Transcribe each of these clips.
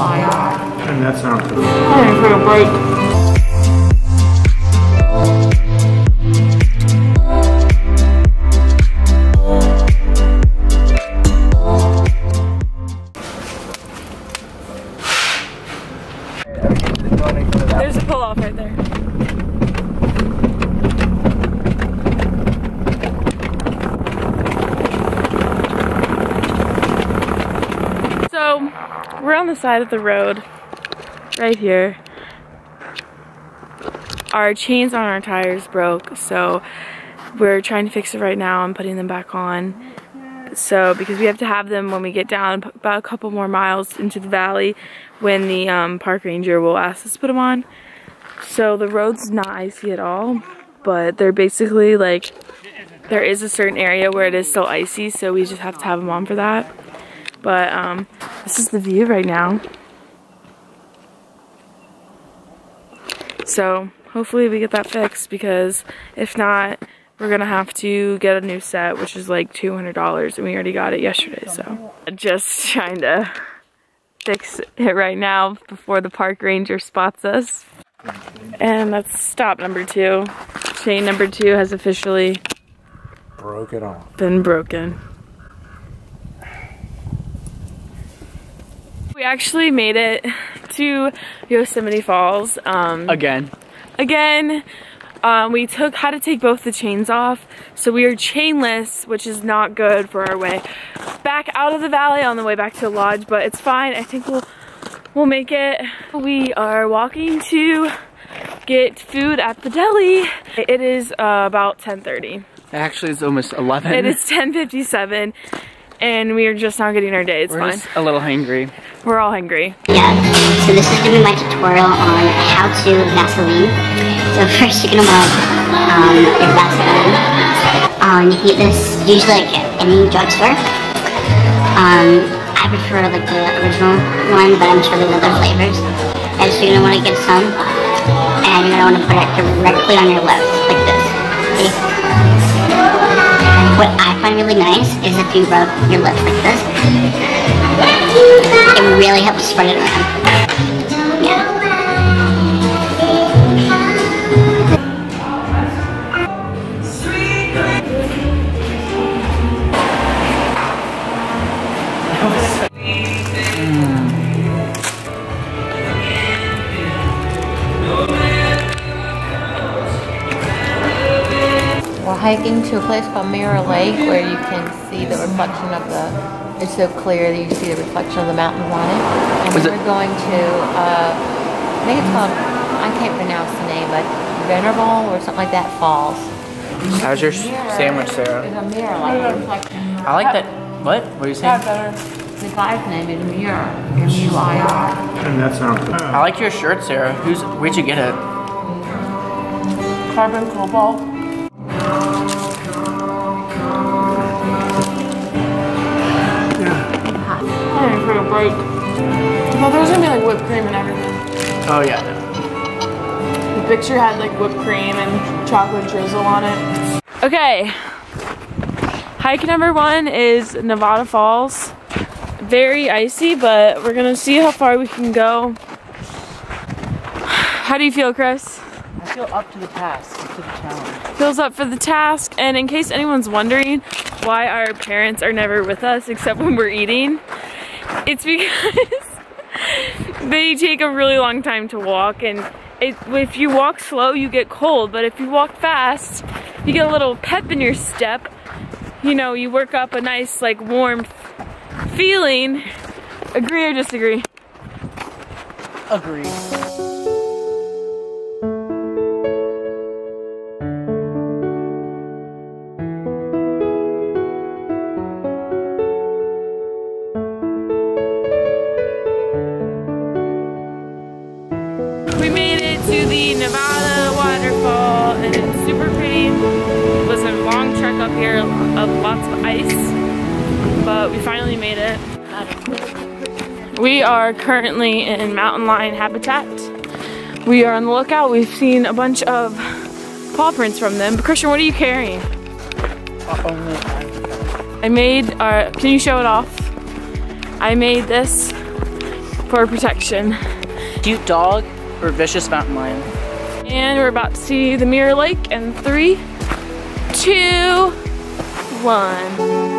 And that's not good. I'm for a break. There's a pull-off right there. So, we're on the side of the road, right here. Our chains on our tires broke, so we're trying to fix it right now. I'm putting them back on. So, because we have to have them when we get down about a couple more miles into the valley when the park ranger will ask us to put them on. So the road's not icy at all, but they're basically like, there is a certain area where it is still icy, so we just have to have them on for that. But this is the view right now. So hopefully we get that fixed, because if not, we're gonna have to get a new set, which is like $200, and we already got it yesterday, so. Just trying to fix it right now before the park ranger spots us. And that's stop number 2. Chain number 2 has officially been broken. We actually made it to Yosemite Falls. Again. We had to take both the chains off, so we are chainless, which is not good for our way back out of the valley on the way back to the lodge, but it's fine. I think we'll make it. We are walking to get food at the deli. It is about 10:30. Actually, it's almost 11. It is 10:57, and we are just not getting our day. It's fine. We're just a little hangry. We're all hungry. Yeah, so this is going to be my tutorial on how to Vaseline. So first you're going to want your Vaseline. You can get this usually like at any drugstore. I prefer like the original one, but I'm sure there's other flavors. And so you're going to want to get some, and you're going to want to put it directly on your lips, like this. See? What I find really nice is if you rub your lips like this. It really helps spread it around. Yeah. We're hiking to a place called Mirror Lake, where you can see the reflection of it's so clear that you see the reflection of the mountains on it. And we're going to, I think it's called, I can't pronounce the name, but Venerable or something like that Falls. How's your sandwich, Sarah? It's a mirror, like a reflection. I like that. What? What are you saying? The guy's name is Mirror, M-U-I-R. And that's not good. I like your shirt, Sarah. Where'd you get it? Carbon Cobalt. For a break. Well, there's gonna be like whipped cream and everything. Oh yeah. The picture had like whipped cream and chocolate drizzle on it. Okay. Hike number 1 is Nevada Falls. Very icy, but we're gonna see how far we can go. How do you feel, Chris? I feel up to the task, up to the challenge. Feels up for the task, and in case anyone's wondering why our parents are never with us except when we're eating, it's because they take a really long time to walk, and if you walk slow you get cold, but if you walk fast you get a little pep in your step. You know, you work up a nice like warm feeling. Agree or disagree? Agree. We made it to the Nevada waterfall, and it's super pretty. It was a long trek up here of lots of ice, but we finally made it. We are currently in mountain lion habitat. We are on the lookout. We've seen a bunch of paw prints from them. But Christian, what are you carrying? I made, can you show it off? I made this for protection. Cute dog or vicious mountain lion? And we're about to see the Mirror Lake in 3, 2, 1.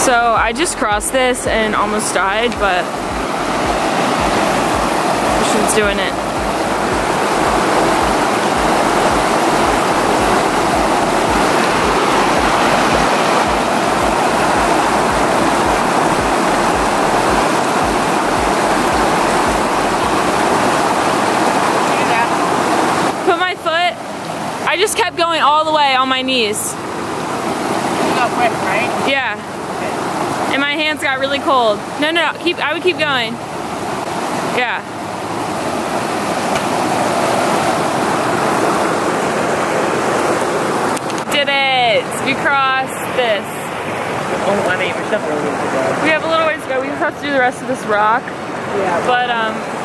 So I just crossed this and almost died, but Christian's doing it. Put my foot, I just kept going all the way on my knees. You got wet, right? Yeah. And my hands got really cold. No, I would keep going. Yeah. Did it! We crossed this. Oh, I mean, we're still really to go. We have a little ways to go. We just have to do the rest of this rock. Yeah. But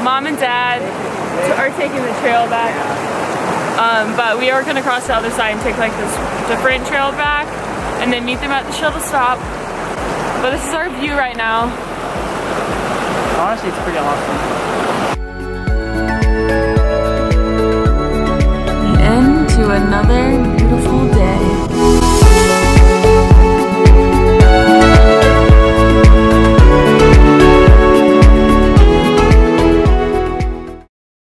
Mom and Dad are taking the trail back. But we are gonna cross the other side and take like this different trail back, and then meet them at the shuttle stop. But this is our view right now. Honestly, it's pretty awesome.